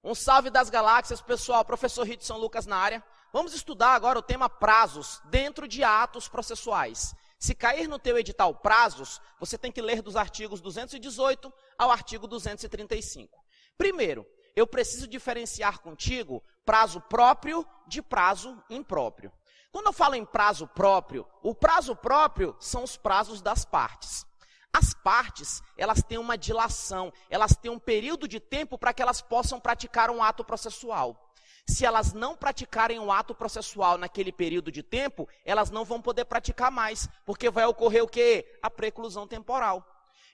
Um salve das galáxias, pessoal. Professor Ridson Lucas na área. Vamos estudar agora o tema prazos dentro de atos processuais. Se cair no teu edital prazos, você tem que ler dos artigos 218 ao artigo 235. Primeiro, eu preciso diferenciar contigo prazo próprio de prazo impróprio. Quando eu falo em prazo próprio, o prazo próprio são os prazos das partes. As partes, elas têm uma dilação, elas têm um período de tempo para que elas possam praticar um ato processual. Se elas não praticarem um ato processual naquele período de tempo, elas não vão poder praticar mais, porque vai ocorrer o quê? A preclusão temporal.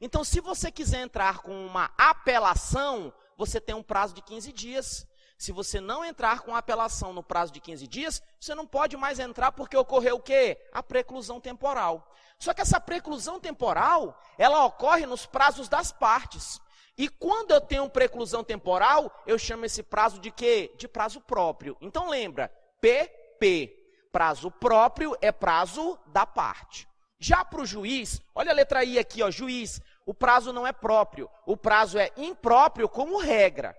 Então, se você quiser entrar com uma apelação, você tem um prazo de 15 dias. Se você não entrar com apelação no prazo de 15 dias, você não pode mais entrar porque ocorreu o quê? A preclusão temporal. Só que essa preclusão temporal, ela ocorre nos prazos das partes. E quando eu tenho preclusão temporal, eu chamo esse prazo de quê? De prazo próprio. Então lembra, PP, prazo próprio é prazo da parte. Já para o juiz, olha a letra I aqui, ó, juiz, o prazo não é próprio, o prazo é impróprio como regra.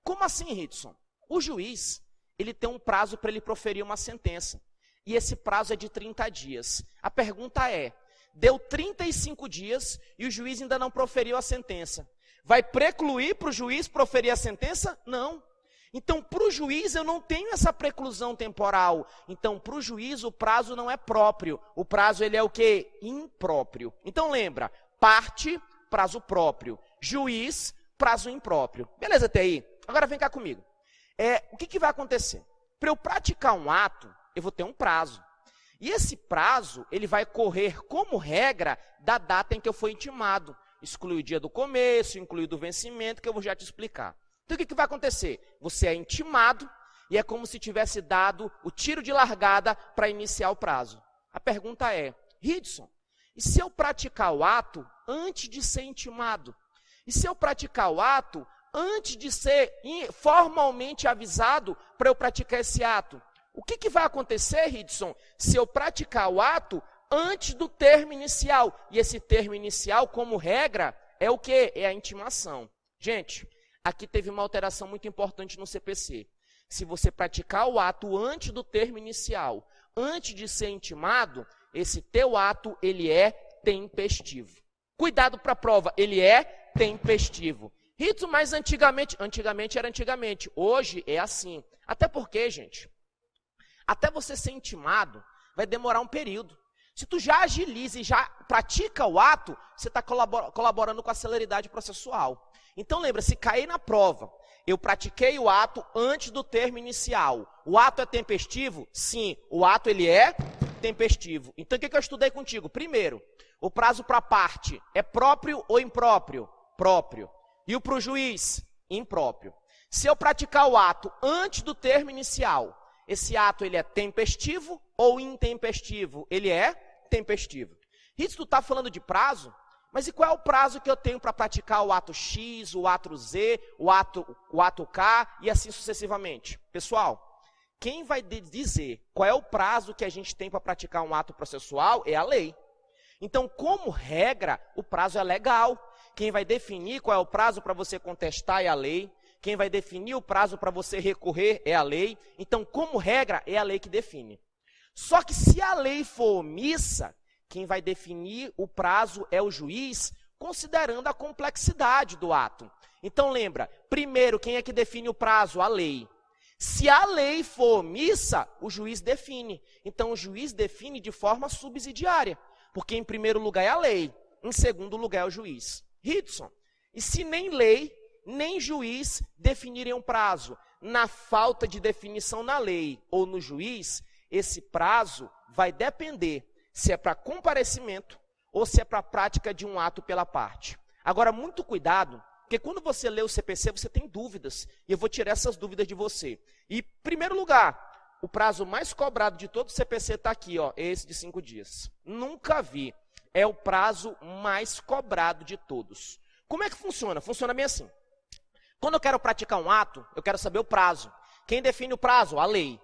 Como assim, Ridson? O juiz, ele tem um prazo para ele proferir uma sentença. E esse prazo é de 30 dias. A pergunta é, deu 35 dias e o juiz ainda não proferiu a sentença. Vai precluir para o juiz proferir a sentença? Não. Então, para o juiz, eu não tenho essa preclusão temporal. Então, para o juiz, o prazo não é próprio. O prazo, ele é o quê? Impróprio. Então, lembra, parte, prazo próprio. Juiz, prazo impróprio. Beleza, até aí? Agora, vem cá comigo. O que vai acontecer? Para eu praticar um ato, eu vou ter um prazo. E esse prazo, ele vai correr como regra da data em que eu fui intimado. Exclui o dia do começo, inclui o do vencimento, que eu vou já te explicar. Então, o que vai acontecer? Você é intimado e é como se tivesse dado o tiro de largada para iniciar o prazo. A pergunta é, Ridson, e se eu praticar o ato antes de ser intimado? E se eu praticar o ato antes de ser formalmente avisado para eu praticar esse ato? O que vai acontecer, Ridson, se eu praticar o ato antes do termo inicial? E esse termo inicial, como regra, é o quê? É a intimação. Gente, aqui teve uma alteração muito importante no CPC. Se você praticar o ato antes do termo inicial, antes de ser intimado, esse teu ato, ele é tempestivo. Cuidado para a prova, ele é tempestivo. Ridson, mas antigamente era antigamente, hoje é assim. Até porque, gente, até você ser intimado, vai demorar um período. Se tu já agiliza e já pratica o ato, você está colaborando com a celeridade processual. Então lembra, se cair na prova, eu pratiquei o ato antes do termo inicial. O ato é tempestivo? Sim, o ato ele é tempestivo. Então o que eu estudei contigo? Primeiro, o prazo para a parte é próprio ou impróprio? Próprio. E o para o juiz? Impróprio. Se eu praticar o ato antes do termo inicial, esse ato ele é tempestivo ou intempestivo? Ele é tempestivo. Ridson, tu está falando de prazo? Mas e qual é o prazo que eu tenho para praticar o ato X, o ato Z, o ato K e assim sucessivamente? Pessoal, quem vai dizer qual é o prazo que a gente tem para praticar um ato processual é a lei. Então, como regra, o prazo é legal. Quem vai definir qual é o prazo para você contestar é a lei. Quem vai definir o prazo para você recorrer é a lei. Então, como regra, é a lei que define. Só que se a lei for omissa, quem vai definir o prazo é o juiz, considerando a complexidade do ato. Então, lembra, primeiro, quem é que define o prazo? A lei. Se a lei for omissa, o juiz define. Então, o juiz define de forma subsidiária, porque em primeiro lugar é a lei, em segundo lugar é o juiz. Ridson, e se nem lei, nem juiz definirem um prazo? Na falta de definição na lei ou no juiz, esse prazo vai depender se é para comparecimento ou se é para a prática de um ato pela parte. Agora, muito cuidado, porque quando você lê o CPC, você tem dúvidas, e eu vou tirar essas dúvidas de você. E, em primeiro lugar, o prazo mais cobrado de todo o CPC está aqui, ó, esse de 5 dias. Nunca vi. É o prazo mais cobrado de todos. Como é que funciona? Funciona bem assim. Quando eu quero praticar um ato, eu quero saber o prazo. Quem define o prazo? A lei.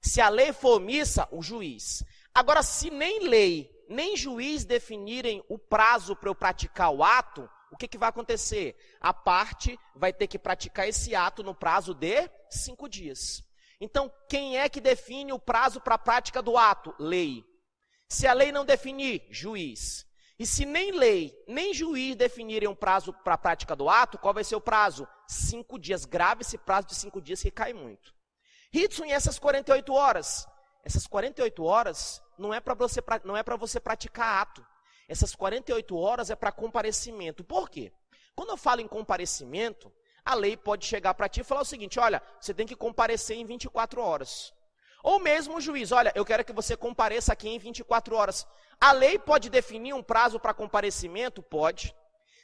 Se a lei for omissa, o juiz. Agora, se nem lei, nem juiz definirem o prazo para eu praticar o ato, o o que vai acontecer? A parte vai ter que praticar esse ato no prazo de 5 dias. Então, quem é que define o prazo para a prática do ato? Lei. Se a lei não definir, juiz. E se nem lei, nem juiz definirem um prazo para a prática do ato, qual vai ser o prazo? 5 dias. Grave esse prazo de 5 dias que cai muito. Ritson, e essas 48 horas? Essas 48 horas não é para você praticar ato. Essas 48 horas é para comparecimento. Por quê? Quando eu falo em comparecimento, a lei pode chegar para ti e falar o seguinte: olha, você tem que comparecer em 24 horas. Ou mesmo o juiz: olha, eu quero que você compareça aqui em 24 horas. A lei pode definir um prazo para comparecimento? Pode.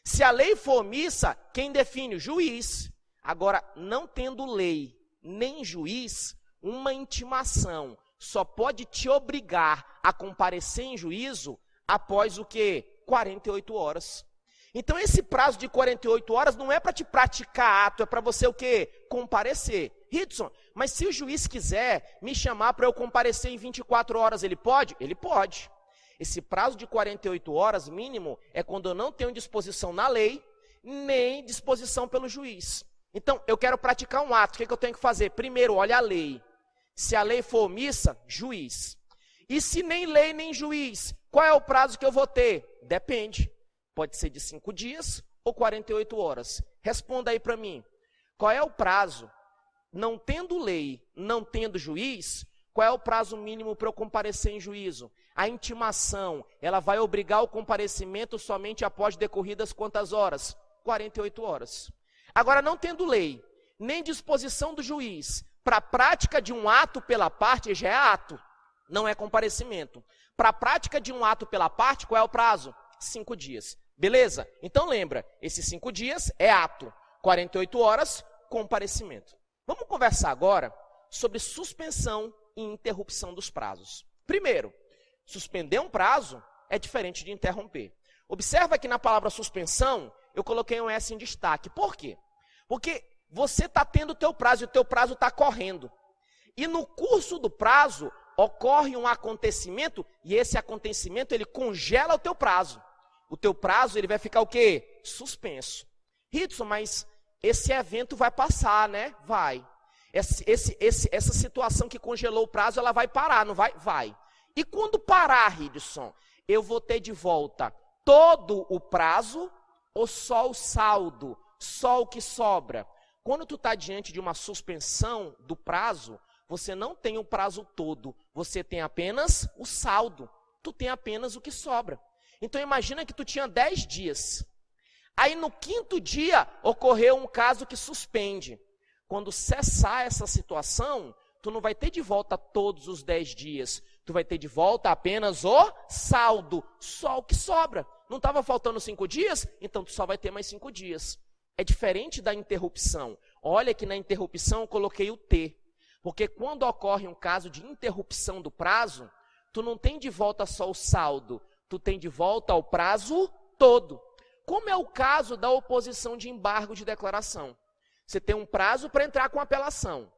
Se a lei for omissa, quem define? O juiz. Agora, não tendo lei nem juiz, uma intimação só pode te obrigar a comparecer em juízo após o quê? 48 horas. Então, esse prazo de 48 horas não é para te praticar ato, é para você o quê? Comparecer. Ritson, mas se o juiz quiser me chamar para eu comparecer em 24 horas, ele pode? Ele pode. Esse prazo de 48 horas mínimo é quando eu não tenho disposição na lei, nem disposição pelo juiz. Então, eu quero praticar um ato, o que eu tenho que fazer? Primeiro, olha a lei. Se a lei for omissa, juiz. E se nem lei nem juiz, qual é o prazo que eu vou ter? Depende. Pode ser de 5 dias ou 48 horas. Responda aí para mim. Qual é o prazo? Não tendo lei, não tendo juiz, qual é o prazo mínimo para eu comparecer em juízo? A intimação, ela vai obrigar o comparecimento somente após decorridas quantas horas? 48 horas. Agora, não tendo lei, nem disposição do juiz, para a prática de um ato pela parte, já é ato, não é comparecimento. Para a prática de um ato pela parte, qual é o prazo? 5 dias. Beleza? Então lembra, esses 5 dias é ato, 48 horas, comparecimento. Vamos conversar agora sobre suspensão e interrupção dos prazos. Primeiro, suspender um prazo é diferente de interromper. Observa que na palavra suspensão, eu coloquei um S em destaque. Por quê? Porque você está tendo o teu prazo e o teu prazo está correndo. E no curso do prazo, ocorre um acontecimento e esse acontecimento, ele congela o teu prazo. O teu prazo, ele vai ficar o quê? Suspenso. Ritson, mas esse evento vai passar, né? Vai. Essa situação que congelou o prazo, ela vai parar, não vai? Vai. E quando parar, Ritson, eu vou ter de volta todo o prazo ou só o saldo, só o que sobra? Quando tu está diante de uma suspensão do prazo, você não tem o prazo todo, você tem apenas o saldo, tu tem apenas o que sobra. Então imagina que tu tinha 10 dias, aí no 5º dia ocorreu um caso que suspende. Quando cessar essa situação, tu não vai ter de volta todos os 10 dias, tu vai ter de volta apenas o saldo, só o que sobra. Não estava faltando 5 dias? Então tu só vai ter mais 5 dias. É diferente da interrupção. Olha que na interrupção eu coloquei o T. Porque quando ocorre um caso de interrupção do prazo, tu não tem de volta só o saldo, tu tem de volta o prazo todo. Como é o caso da oposição de embargo de declaração. Você tem um prazo para entrar com apelação.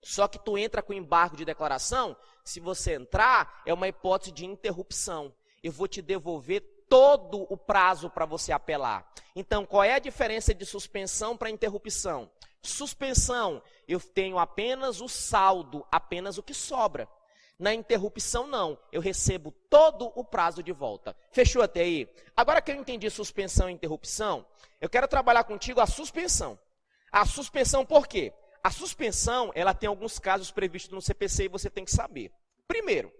Só que tu entra com embargo de declaração, se você entrar, é uma hipótese de interrupção. Eu vou te devolver todo o prazo para você apelar. Então, qual é a diferença de suspensão para interrupção? Suspensão, eu tenho apenas o saldo, apenas o que sobra. Na interrupção, não. Eu recebo todo o prazo de volta. Fechou até aí? Agora que eu entendi suspensão e interrupção, eu quero trabalhar contigo a suspensão. A suspensão por quê? A suspensão, ela tem alguns casos previstos no CPC e você tem que saber. Primeiro,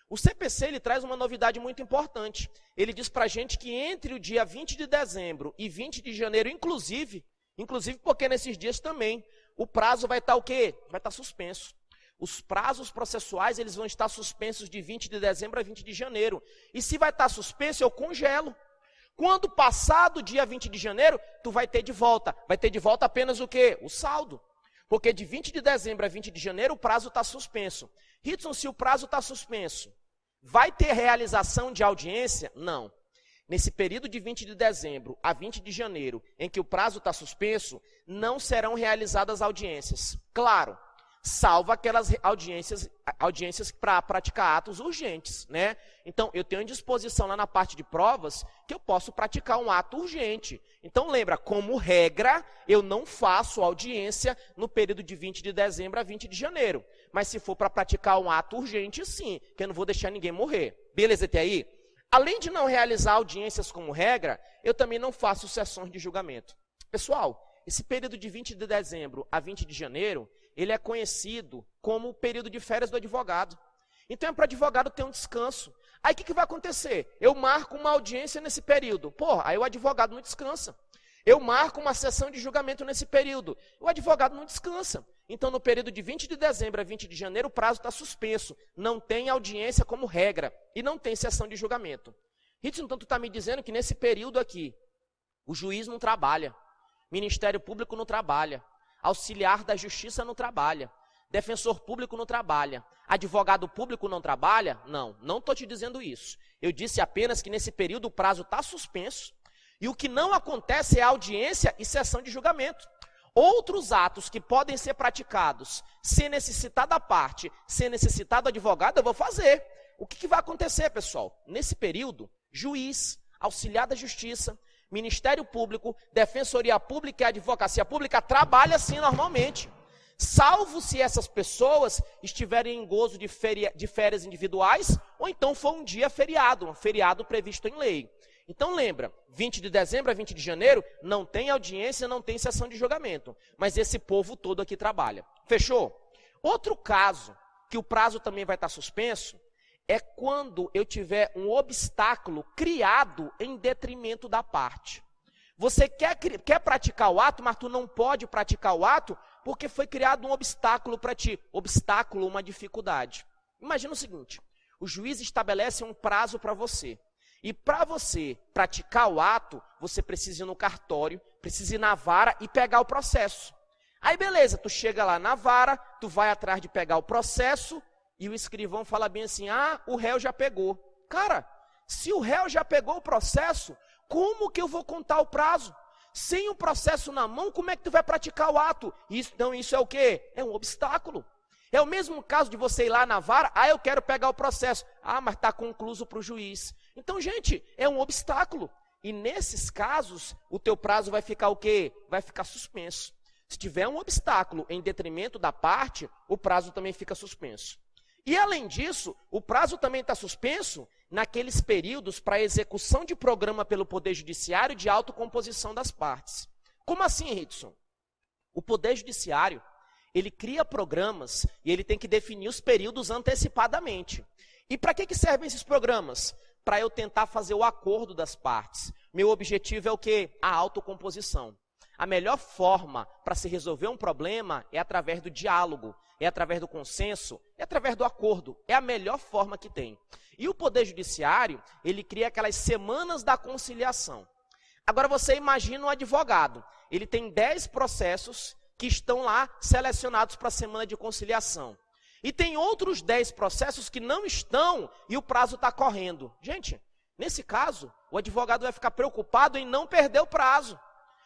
o CPC ele traz uma novidade muito importante. Ele diz para a gente que entre o dia 20 de dezembro e 20 de janeiro, inclusive porque nesses dias também, o prazo vai estar o quê? Vai estar suspenso. Os prazos processuais eles vão estar suspensos de 20 de dezembro a 20 de janeiro. E se vai estar suspenso, eu congelo. Quando passar do dia 20 de janeiro, tu vai ter de volta. Vai ter de volta apenas o quê? O saldo. Porque de 20 de dezembro a 20 de janeiro, o prazo está suspenso. Ritson, se o prazo está suspenso, vai ter realização de audiência? Não. Nesse período de 20 de dezembro a 20 de janeiro, em que o prazo está suspenso, não serão realizadas audiências. Claro, salvo aquelas audiências para praticar atos urgentes, né? Então, eu tenho disposição lá na parte de provas que eu posso praticar um ato urgente. Então, lembra, como regra, eu não faço audiência no período de 20 de dezembro a 20 de janeiro. Mas se for para praticar um ato urgente, sim, que eu não vou deixar ninguém morrer. Beleza até aí? Além de não realizar audiências como regra, eu também não faço sessões de julgamento. Pessoal, esse período de 20 de dezembro a 20 de janeiro, ele é conhecido como o período de férias do advogado. Então é para o advogado ter um descanso. Aí o que vai acontecer? Eu marco uma audiência nesse período. Porra, aí o advogado não descansa. Eu marco uma sessão de julgamento nesse período. O advogado não descansa. Então, no período de 20 de dezembro a 20 de janeiro, o prazo está suspenso. Não tem audiência como regra. E não tem sessão de julgamento. Ritson, então tu está me dizendo que nesse período aqui, o juiz não trabalha. Ministério Público não trabalha. Auxiliar da Justiça não trabalha. Defensor público não trabalha. Advogado público não trabalha? Não estou te dizendo isso. Eu disse apenas que nesse período o prazo está suspenso. E o que não acontece é audiência e sessão de julgamento. Outros atos que podem ser praticados sem necessitar da parte, sem necessitar do advogado, eu vou fazer. O que vai acontecer, pessoal? Nesse período, juiz, auxiliar da Justiça, Ministério Público, Defensoria Pública e Advocacia Pública trabalham assim normalmente. Salvo se essas pessoas estiverem em gozo de férias individuais, ou então for um dia feriado, um feriado previsto em lei. Então lembra, 20 de dezembro a 20 de janeiro, não tem audiência, não tem sessão de julgamento. Mas esse povo todo aqui trabalha. Fechou? Outro caso, que o prazo também vai estar suspenso, é quando eu tiver um obstáculo criado em detrimento da parte. Você quer praticar o ato, mas tu não pode praticar o ato porque foi criado um obstáculo para ti. Obstáculo, uma dificuldade. Imagina o seguinte, o juiz estabelece um prazo para você. E para você praticar o ato, você precisa ir no cartório, precisa ir na vara e pegar o processo. Aí beleza, tu chega lá na vara, tu vai atrás de pegar o processo e o escrivão fala bem assim, o réu já pegou. Cara, se o réu já pegou o processo, como que eu vou contar o prazo? Sem o processo na mão, como é que tu vai praticar o ato? Então isso é o quê? É um obstáculo. É o mesmo caso de você ir lá na vara, eu quero pegar o processo. Mas está concluso para o juiz. Então, gente, é um obstáculo. E nesses casos, o teu prazo vai ficar o quê? Vai ficar suspenso. Se tiver um obstáculo em detrimento da parte, o prazo também fica suspenso. E além disso, o prazo também está suspenso naqueles períodos para execução de programa pelo Poder Judiciário de autocomposição das partes. Como assim, Ritson? O Poder Judiciário, ele cria programas e ele tem que definir os períodos antecipadamente. E para que servem esses programas? Para eu tentar fazer o acordo das partes. Meu objetivo é o quê? A autocomposição. A melhor forma para se resolver um problema é através do diálogo, é através do consenso, é através do acordo. É a melhor forma que tem. E o Poder Judiciário, ele cria aquelas semanas da conciliação. Agora você imagina um advogado, ele tem 10 processos que estão lá selecionados para a semana de conciliação. E tem outros 10 processos que não estão e o prazo está correndo. Gente, nesse caso, o advogado vai ficar preocupado em não perder o prazo.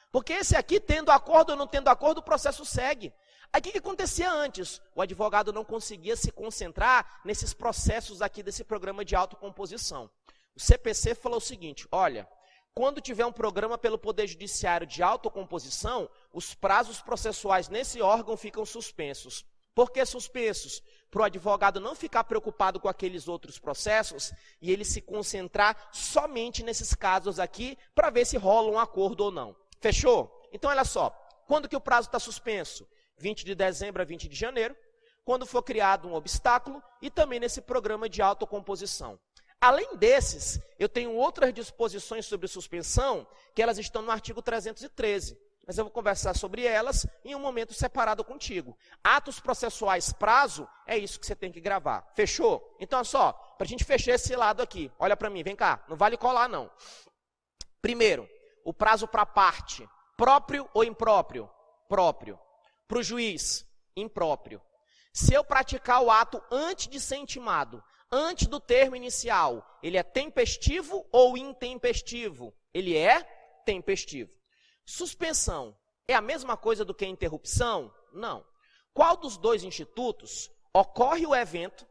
Porque esse aqui, tendo acordo ou não tendo acordo, o processo segue. Aí o que acontecia antes? O advogado não conseguia se concentrar nesses processos aqui desse programa de autocomposição. O CPC falou o seguinte, olha, quando tiver um programa pelo Poder Judiciário de autocomposição, os prazos processuais nesse órgão ficam suspensos. Por que suspensos? Para o advogado não ficar preocupado com aqueles outros processos e ele se concentrar somente nesses casos aqui para ver se rola um acordo ou não. Fechou? Então, olha só, quando que o prazo está suspenso? 20 de dezembro a 20 de janeiro, quando for criado um obstáculo e também nesse programa de autocomposição. Além desses, eu tenho outras disposições sobre suspensão, que elas estão no artigo 313. Mas eu vou conversar sobre elas em um momento separado contigo. Atos processuais, prazo, é isso que você tem que gravar. Fechou? Então, olha só, para a gente fechar esse lado aqui, olha para mim, vem cá, não vale colar não. Primeiro, o prazo para a parte, próprio ou impróprio? Próprio. Para o juiz, impróprio. Se eu praticar o ato antes de ser intimado, antes do termo inicial, ele é tempestivo ou intempestivo? Ele é tempestivo. Suspensão é a mesma coisa do que interrupção? Não. qual dos dois institutos ocorre o evento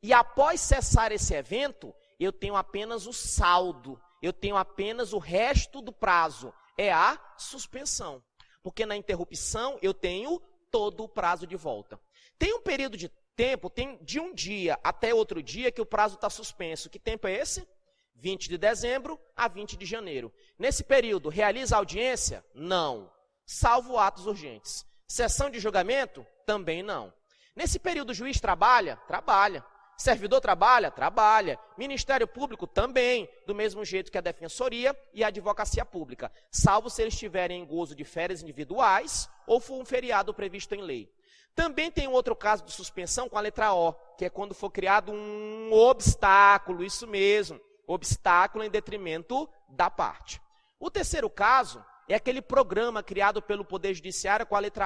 e após cessar esse evento, eu tenho apenas o saldo, eu tenho apenas o resto do prazo, é a suspensão. Porque na interrupção eu tenho todo o prazo de volta. Tem um período de tempo, tem de um dia até outro dia que o prazo está suspenso. Que tempo é esse? 20 de dezembro a 20 de janeiro. Nesse período, realiza audiência? Não. Salvo atos urgentes. Sessão de julgamento? Também não. Nesse período, o juiz trabalha? Trabalha. Servidor trabalha? Trabalha. Ministério Público? Também. Do mesmo jeito que a Defensoria e a Advocacia Pública. Salvo se eles estiverem em gozo de férias individuais ou for um feriado previsto em lei. Também tem um outro caso de suspensão com a letra O, que é quando for criado um obstáculo, isso mesmo, obstáculo em detrimento da parte. O terceiro caso é aquele programa criado pelo Poder Judiciário com a letra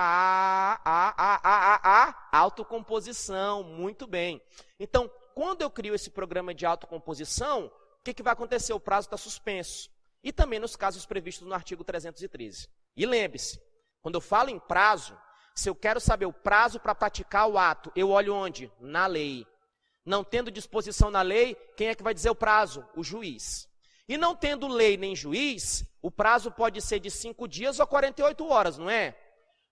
A, autocomposição, muito bem. Então, quando eu crio esse programa de autocomposição, o que vai acontecer? O prazo está suspenso. E também nos casos previstos no artigo 313. E lembre-se, quando eu falo em prazo, se eu quero saber o prazo para praticar o ato, eu olho onde? Na lei. Não tendo disposição na lei, quem é que vai dizer o prazo? O juiz. E não tendo lei nem juiz, o prazo pode ser de 5 dias ou 48 horas, não é?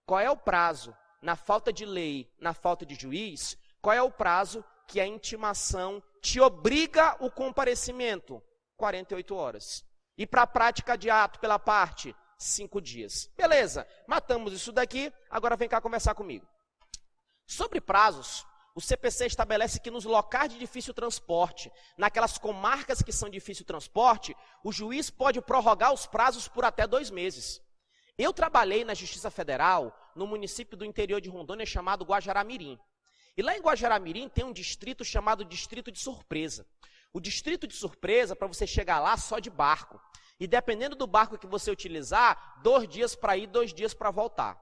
Qual é o prazo? Na falta de lei, na falta de juiz, qual é o prazo que a intimação te obriga o comparecimento? 48 horas. E para a prática de ato pela parte? 5 dias. Beleza, matamos isso daqui, agora vem cá conversar comigo. Sobre prazos, o CPC estabelece que nos locais de difícil transporte, naquelas comarcas que são de difícil transporte, o juiz pode prorrogar os prazos por até 2 meses. Eu trabalhei na Justiça Federal, no município do interior de Rondônia chamado Guajará-Mirim. E lá em Guajará-Mirim tem um distrito chamado Distrito de Surpresa. O Distrito de Surpresa, para você chegar lá, só de barco. E dependendo do barco que você utilizar, 2 dias para ir, 2 dias para voltar.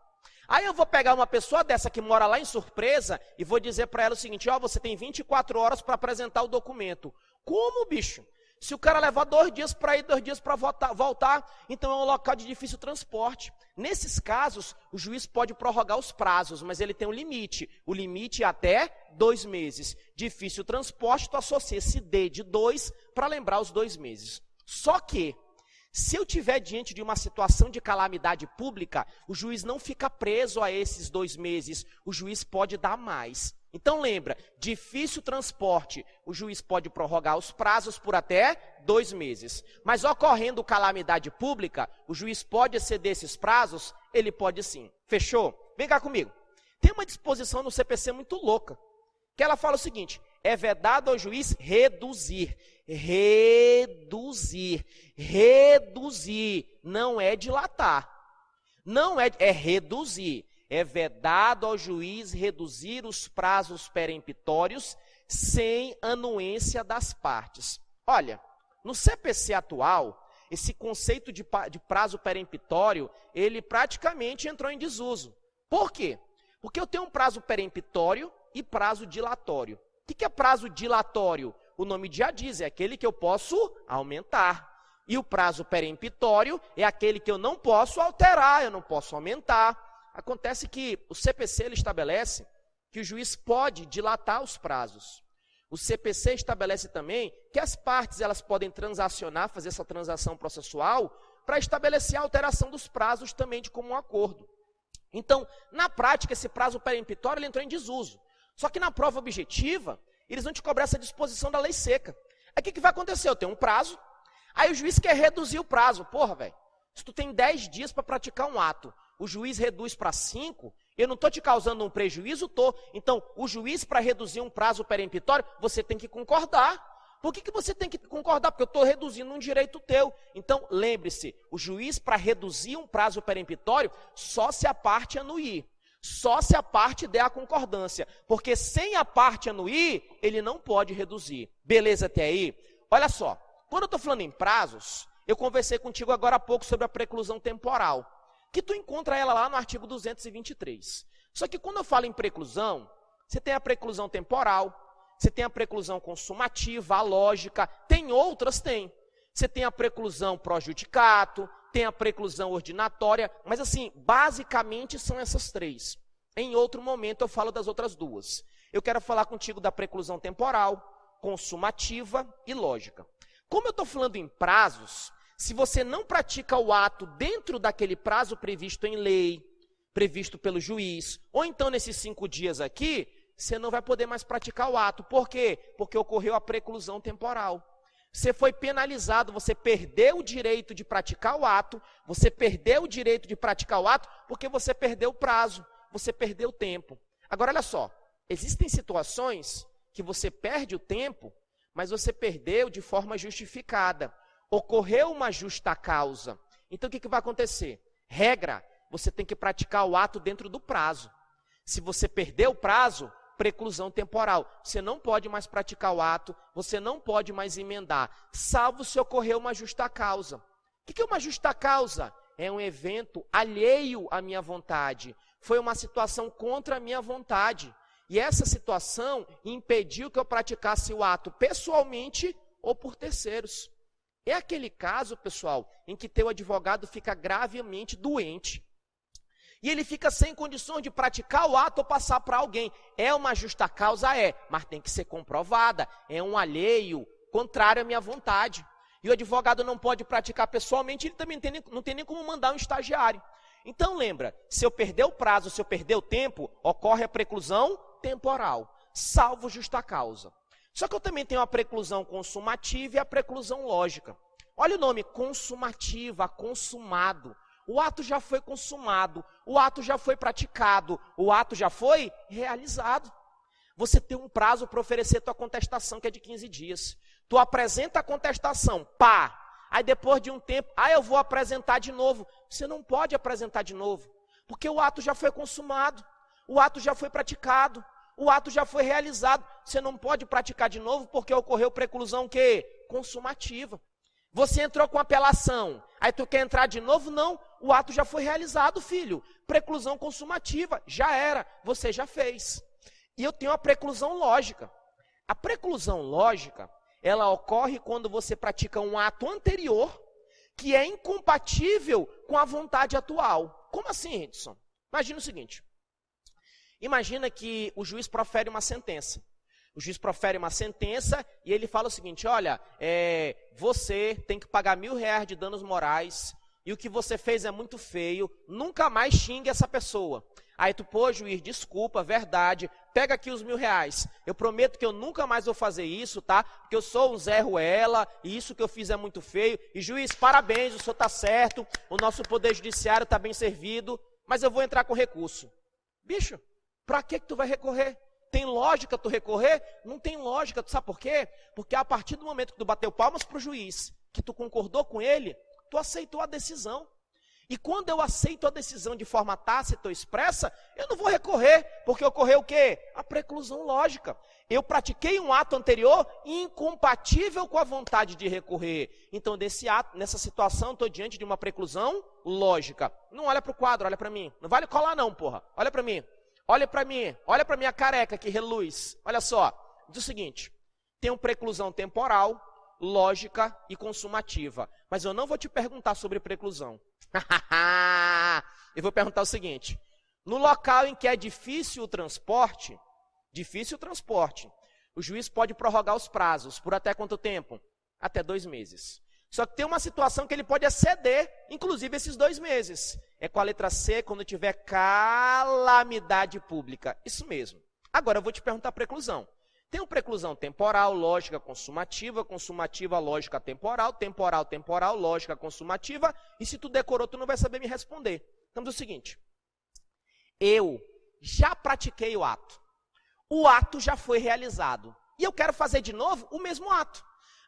Aí eu vou pegar uma pessoa dessa que mora lá em Surpresa e vou dizer para ela o seguinte, ó, você tem 24 horas para apresentar o documento. Como, bicho? Se o cara levar 2 dias para ir, 2 dias para voltar, então é um local de difícil transporte. Nesses casos, o juiz pode prorrogar os prazos, mas ele tem um limite. O limite é até 2 meses. Difícil transporte, tu associa esse D de 2 para lembrar os 2 meses. Só que, se eu estiver diante de uma situação de calamidade pública, o juiz não fica preso a esses 2 meses, o juiz pode dar mais. Então lembra, difícil transporte, o juiz pode prorrogar os prazos por até 2 meses. Mas ocorrendo calamidade pública, o juiz pode exceder esses prazos? Ele pode sim. Fechou? Vem cá comigo. Tem uma disposição no CPC muito louca, que ela fala o seguinte, é vedado ao juiz reduzir, não é dilatar, é reduzir. É vedado ao juiz reduzir os prazos peremptórios sem anuência das partes. Olha, no CPC atual, esse conceito de prazo peremptório, ele praticamente entrou em desuso. Por quê? Porque eu tenho um prazo peremptório e prazo dilatório. O que é prazo dilatório? O nome já diz, é aquele que eu posso aumentar. E o prazo peremptório é aquele que eu não posso alterar, eu não posso aumentar. Acontece que o CPC ele estabelece que o juiz pode dilatar os prazos. O CPC estabelece também que as partes elas podem transacionar, fazer essa transação processual, para estabelecer a alteração dos prazos também de comum acordo. Então, na prática, esse prazo peremptório ele entrou em desuso. Só que na prova objetiva, eles vão te cobrar essa disposição da lei seca. Aí o que vai acontecer? Eu tenho um prazo, aí o juiz quer reduzir o prazo. Porra, velho, se tu tem 10 dias para praticar um ato, o juiz reduz para 5, eu não estou te causando um prejuízo, estou. Então, o juiz, para reduzir um prazo peremptório, você tem que concordar. Por que você tem que concordar? Porque eu estou reduzindo um direito teu. Então, lembre-se, o juiz, para reduzir um prazo peremptório, só se a parte anuir. Só se a parte der a concordância. Porque sem a parte anuir, ele não pode reduzir. Beleza até aí? Olha só, quando eu estou falando em prazos, eu conversei contigo agora há pouco sobre a preclusão temporal, que tu encontra ela lá no artigo 223. Só que quando eu falo em preclusão, você tem a preclusão temporal, você tem a preclusão consumativa, a lógica, tem outras, tem. Você tem a preclusão pro judicato, tem a preclusão ordinatória, mas assim, basicamente são essas 3. Em outro momento eu falo das outras duas. Eu quero falar contigo da preclusão temporal, consumativa e lógica. Como eu estou falando em prazos, se você não pratica o ato dentro daquele prazo previsto em lei, previsto pelo juiz, ou então nesses 5 dias aqui, você não vai poder mais praticar o ato. Por quê? Porque ocorreu a preclusão temporal. Você foi penalizado, você perdeu o direito de praticar o ato, você perdeu o direito de praticar o ato porque você perdeu o prazo, você perdeu o tempo. Agora, olha só, existem situações que você perde o tempo, mas você perdeu de forma justificada. Ocorreu uma justa causa. Então, o que vai acontecer? Regra, você tem que praticar o ato dentro do prazo. Se você perdeu o prazo, preclusão temporal. Você não pode mais praticar o ato, você não pode mais emendar, salvo se ocorrer uma justa causa. O que é uma justa causa? É um evento alheio à minha vontade. Foi uma situação contra a minha vontade. E essa situação impediu que eu praticasse o ato pessoalmente ou por terceiros. É aquele caso, pessoal, em que teu advogado fica gravemente doente. E ele fica sem condições de praticar o ato ou passar para alguém. É uma justa causa? É, mas tem que ser comprovada. É um alheio contrário à minha vontade. E o advogado não pode praticar pessoalmente, ele também não tem nem como mandar um estagiário. Então lembra, se eu perder o prazo, se eu perder o tempo, ocorre a preclusão temporal, salvo justa causa. Só que eu também tenho a preclusão consumativa e a preclusão lógica. Olha o nome, consumativa, consumado. O ato já foi consumado, o ato já foi praticado, o ato já foi realizado. Você tem um prazo para oferecer tua contestação, que é de 15 dias. Tu apresenta a contestação, pá. Aí depois de um tempo, eu vou apresentar de novo. Você não pode apresentar de novo, porque o ato já foi consumado, o ato já foi praticado, o ato já foi realizado. Você não pode praticar de novo porque ocorreu preclusão que? Consumativa. Você entrou com apelação, aí tu quer entrar de novo? Não, o ato já foi realizado, filho. Preclusão consumativa, já era, você já fez. E eu tenho a preclusão lógica. A preclusão lógica, ela ocorre quando você pratica um ato anterior que é incompatível com a vontade atual. Como assim, Edson? Imagina o seguinte. Imagina que o juiz profere uma sentença. O juiz profere uma sentença e ele fala o seguinte, olha, você tem que pagar R$1.000 de danos morais e o que você fez é muito feio, nunca mais xingue essa pessoa. Aí tu, pô, juiz, desculpa, verdade, pega aqui os R$1.000. Eu prometo que eu nunca mais vou fazer isso, tá? Porque eu sou um Zé Ruela e isso que eu fiz é muito feio. E juiz, parabéns, o senhor está certo, o nosso poder judiciário está bem servido, mas eu vou entrar com recurso. Bicho, para que tu vai recorrer? Tem lógica tu recorrer? Não tem lógica, tu sabe por quê? Porque a partir do momento que tu bateu palmas para o juiz, que tu concordou com ele, tu aceitou a decisão. E quando eu aceito a decisão de forma tácita ou expressa, eu não vou recorrer, porque ocorreu o quê? A preclusão lógica. Eu pratiquei um ato anterior incompatível com a vontade de recorrer. Então, desse ato, nessa situação, estou diante de uma preclusão lógica. Não olha para o quadro, olha para mim. Não vale colar não, porra. Olha para mim. Olha para mim, olha para minha careca que reluz. Olha só, diz o seguinte, tem preclusão temporal, lógica e consumativa. Mas eu não vou te perguntar sobre preclusão. Eu vou perguntar o seguinte, no local em que é difícil o transporte, o juiz pode prorrogar os prazos. Por até quanto tempo? Até 2 meses. Só que tem uma situação que ele pode exceder, inclusive esses 2 meses. É com a letra C, quando tiver calamidade pública. Isso mesmo. Agora eu vou te perguntar a preclusão. Tem preclusão temporal, lógica, consumativa, consumativa, lógica, temporal, temporal, temporal, lógica, consumativa. E se tu decorou, tu não vai saber me responder. Então, é o seguinte. Eu já pratiquei o ato. O ato já foi realizado. E eu quero fazer de novo o mesmo ato.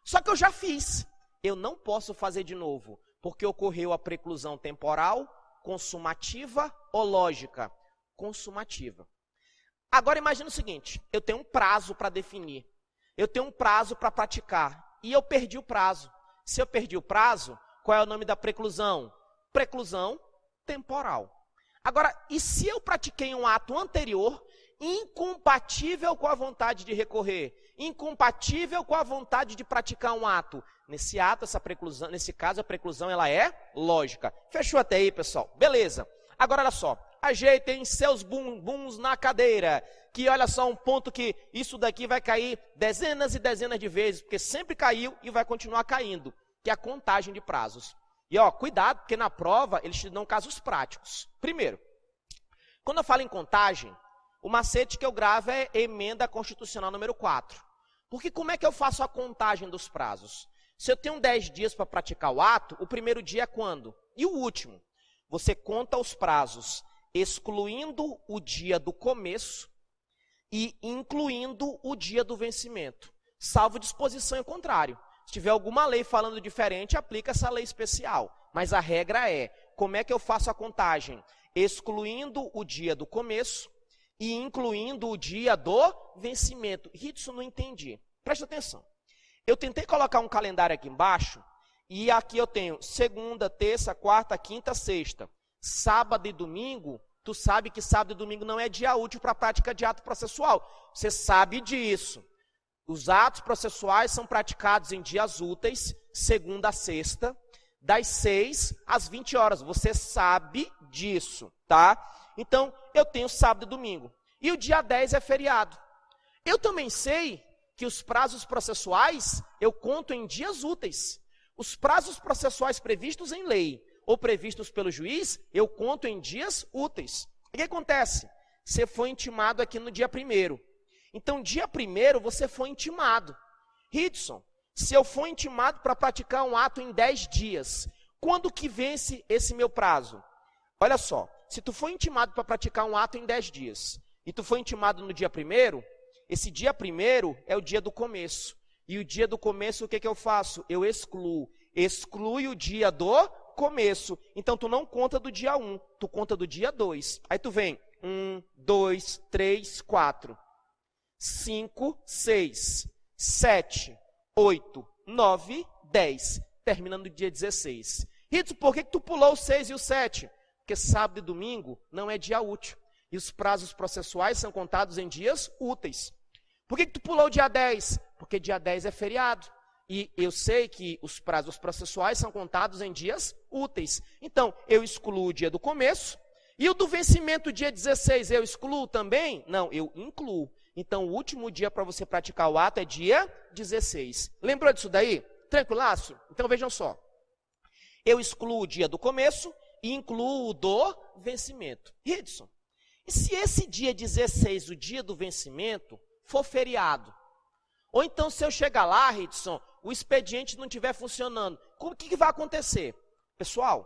Só que eu já fiz. Eu não posso fazer de novo, porque ocorreu a preclusão temporal, consumativa ou lógica? Consumativa. Agora imagina o seguinte, eu tenho um prazo para definir, eu tenho um prazo para praticar, e eu perdi o prazo. Se eu perdi o prazo, qual é o nome da preclusão? Preclusão temporal. Agora, e se eu pratiquei um ato anterior, incompatível com a vontade de recorrer, incompatível com a vontade de praticar um ato? Nesse ato, essa preclusão, nesse caso, a preclusão ela é lógica. Fechou até aí, pessoal? Beleza. Agora, olha só. ajeitem seus bumbuns na cadeira, que olha só um ponto que isso daqui vai cair dezenas e dezenas de vezes, porque sempre caiu e vai continuar caindo, que é a contagem de prazos. E cuidado, porque na prova eles te dão casos práticos. Primeiro, quando eu falo em contagem, o macete que eu gravo é emenda constitucional número 4. Porque como é que eu faço a contagem dos prazos? Se eu tenho 10 dias para praticar o ato, o primeiro dia é quando? E o último? Você conta os prazos, excluindo o dia do começo e incluindo o dia do vencimento, salvo disposição em contrário. Se tiver alguma lei falando diferente, aplica essa lei especial. Mas a regra é, como é que eu faço a contagem? Excluindo o dia do começo e incluindo o dia do vencimento. Isso não entendi. Presta atenção. Eu tentei colocar um calendário aqui embaixo, e aqui eu tenho segunda, terça, quarta, quinta, sexta. Sábado e domingo, tu sabe que sábado e domingo não é dia útil para a prática de ato processual. Você sabe disso. Os atos processuais são praticados em dias úteis, segunda a sexta, das 6 às 20 horas. Você sabe disso, tá? Então, eu tenho sábado e domingo. E o dia 10 é feriado. Eu também sei que os prazos processuais eu conto em dias úteis. Os prazos processuais previstos em lei ou previstos pelo juiz, eu conto em dias úteis. O que acontece? Você foi intimado aqui no dia 1º. Então, dia 1º você foi intimado. Hidson, se eu for intimado para praticar um ato em 10 dias, quando que vence esse meu prazo? Olha só, se tu for intimado para praticar um ato em 10 dias, e tu foi intimado no dia 1º, esse dia 1º é o dia do começo. E o dia do começo, o que eu faço? Eu excluo. Exclui o dia do começo. Então, tu não conta do dia 1, tu conta do dia 2. Aí tu vem 1, 2, 3, 4, 5, 6, 7, 8, 9, 10. Terminando no dia 16. Rito, por que tu pulou o 6 e o 7? Porque sábado e domingo não é dia útil. E os prazos processuais são contados em dias úteis. Por que tu pulou o dia 10? Porque dia 10 é feriado. E eu sei que os prazos processuais são contados em dias úteis. Então, eu excluo o dia do começo. E o do vencimento, dia 16, eu excluo também? Não, eu incluo. Então, o último dia para você praticar o ato é dia 16. Lembrou disso daí? Tranquilaço? Então, vejam só. Eu excluo o dia do começo e incluo o do vencimento. Hidson, e se esse dia 16, o dia do vencimento, for feriado? Ou então, se eu chegar lá, Hidson, o expediente não estiver funcionando, o que vai acontecer? Pessoal,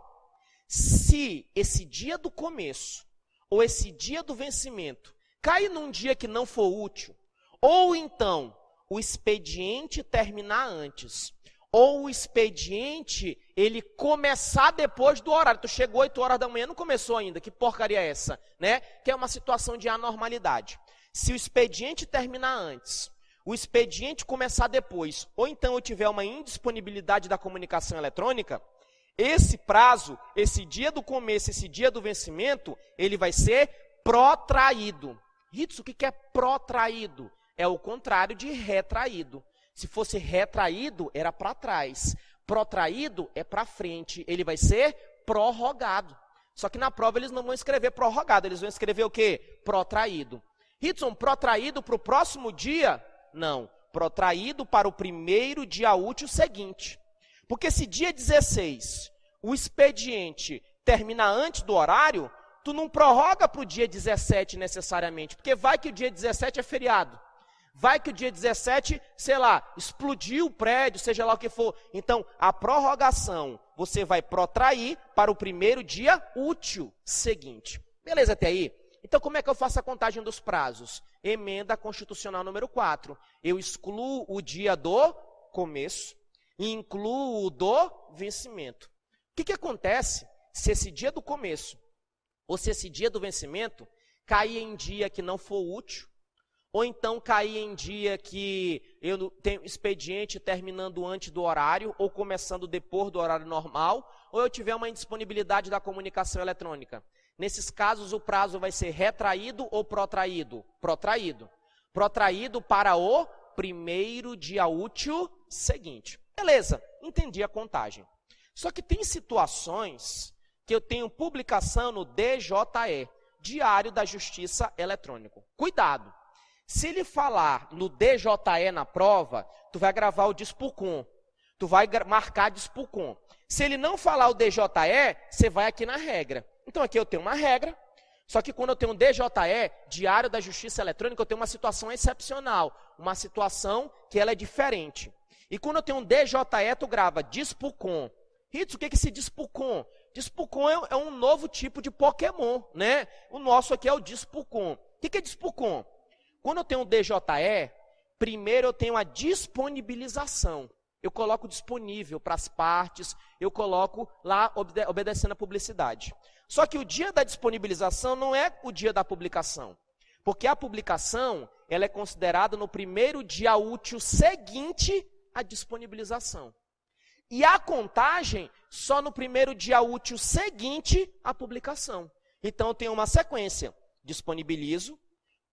se esse dia do começo ou esse dia do vencimento cair num dia que não for útil, ou então o expediente terminar antes, ou o expediente ele começar depois do horário. Tu chegou 8 horas da manhã, não começou ainda. Que porcaria é essa? Né? Que é uma situação de anormalidade. Se o expediente terminar antes, o expediente começar depois, ou então eu tiver uma indisponibilidade da comunicação eletrônica, esse prazo, esse dia do começo, esse dia do vencimento, ele vai ser protraído. Isso, o que é protraído? É o contrário de retraído. Se fosse retraído, era para trás. Protraído é para frente. Ele vai ser prorrogado. Só que na prova eles não vão escrever prorrogado, eles vão escrever o quê? Protraído. Hidson, protraído para o próximo dia? Não. Protraído para o primeiro dia útil seguinte. Porque se dia 16 o expediente termina antes do horário, tu não prorroga para o dia 17 necessariamente, porque vai que o dia 17 é feriado. Vai que o dia 17, sei lá, explodiu o prédio, seja lá o que for. Então, a prorrogação, você vai protrair para o primeiro dia útil seguinte. Beleza até aí? Então, como é que eu faço a contagem dos prazos? Emenda constitucional número 4. Eu excluo o dia do começo e incluo o do vencimento. O que acontece se esse dia do começo ou se esse dia do vencimento cair em dia que não for útil? Ou então cair em dia que eu tenho expediente terminando antes do horário, ou começando depois do horário normal, ou eu tiver uma indisponibilidade da comunicação eletrônica. Nesses casos, o prazo vai ser retraído ou protraído? Protraído. Protraído para o primeiro dia útil seguinte. Beleza, entendi a contagem. Só que tem situações que eu tenho publicação no DJE. Diário da Justiça Eletrônico. Cuidado! Se ele falar no DJE na prova, tu vai gravar o DIS/PUCOM. Tu vai marcar DIS/PUCOM. Se ele não falar o DJE, você vai aqui na regra. Então aqui eu tenho uma regra, só que quando eu tenho um DJE, Diário da Justiça Eletrônica, eu tenho uma situação excepcional, uma situação que ela é diferente. E quando eu tenho um DJE, tu grava DIS/PUCOM. Ritz, o que é esse DIS/PUCOM? DIS/PUCOM é um novo tipo de Pokémon, né? O nosso aqui é o DIS/PUCOM. O que é DIS/PUCOM? Quando eu tenho um DJE, primeiro eu tenho a disponibilização. Eu coloco disponível para as partes, eu coloco lá obedecendo a publicidade. Só que o dia da disponibilização não é o dia da publicação, porque a publicação ela é considerada no primeiro dia útil seguinte à disponibilização. E a contagem só no primeiro dia útil seguinte à publicação. Então eu tenho uma sequência, disponibilizo,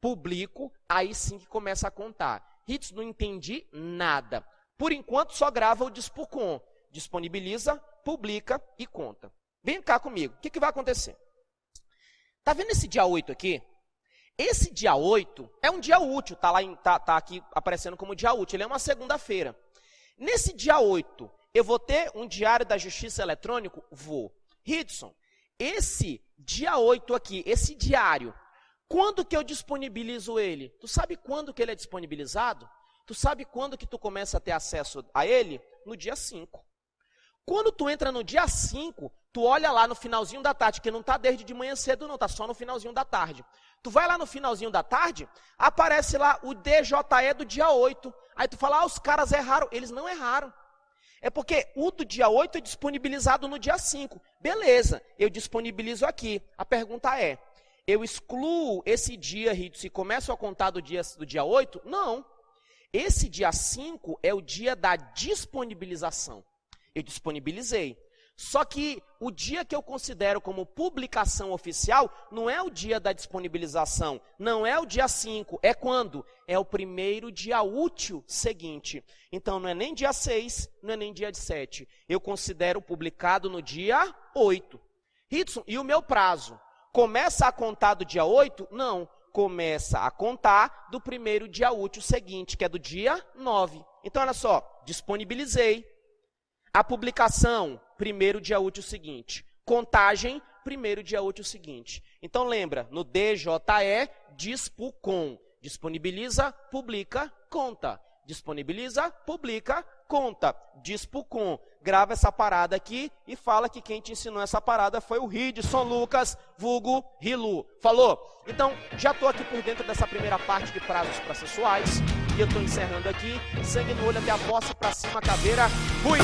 publico, aí sim que começa a contar. Ritz, não entendi nada. Por enquanto, só grava o DIS/PUCOM. Disponibiliza, publica e conta. Vem cá comigo. O que vai acontecer? Tá vendo esse dia 8 aqui? Esse dia 8 é um dia útil. Tá aqui aparecendo como dia útil. Ele é uma segunda-feira. Nesse dia 8, eu vou ter um Diário da Justiça Eletrônico? Vou. Ritson, esse dia 8 aqui, esse diário, quando que eu disponibilizo ele? Tu sabe quando que ele é disponibilizado? Tu sabe quando que tu começa a ter acesso a ele? No dia 5. Quando tu entra no dia 5, tu olha lá no finalzinho da tarde, que não está desde de manhã cedo não, está só no finalzinho da tarde. Tu vai lá no finalzinho da tarde, aparece lá o DJE do dia 8. Aí tu fala, os caras erraram. Eles não erraram. É porque o do dia 8 é disponibilizado no dia 5. Beleza, eu disponibilizo aqui. A pergunta é, eu excluo esse dia, Ritz, e começo a contar do dia 8? Não. Esse dia 5 é o dia da disponibilização. Eu disponibilizei. Só que o dia que eu considero como publicação oficial não é o dia da disponibilização, não é o dia 5, é quando? É o primeiro dia útil seguinte. Então não é nem dia 6, não é nem dia 7. Eu considero publicado no dia 8. Ritson, e o meu prazo? Começa a contar do dia 8? Não. Começa a contar do primeiro dia útil seguinte, que é do dia 9. Então, olha só, disponibilizei. A publicação, primeiro dia útil seguinte. Contagem, primeiro dia útil seguinte. Então, lembra, no DJE, DIS/PUCOM. Disponibiliza, publica, conta. Disponibiliza, publica, conta. DIS/PUCOM. Grava essa parada aqui e fala que quem te ensinou essa parada foi o Ridson Lucas, vulgo Rilu. Falou? Então, já estou aqui por dentro dessa primeira parte de prazos processuais. E eu estou encerrando aqui. Sangue no olho até a bossa pra cima, caveira. Fui!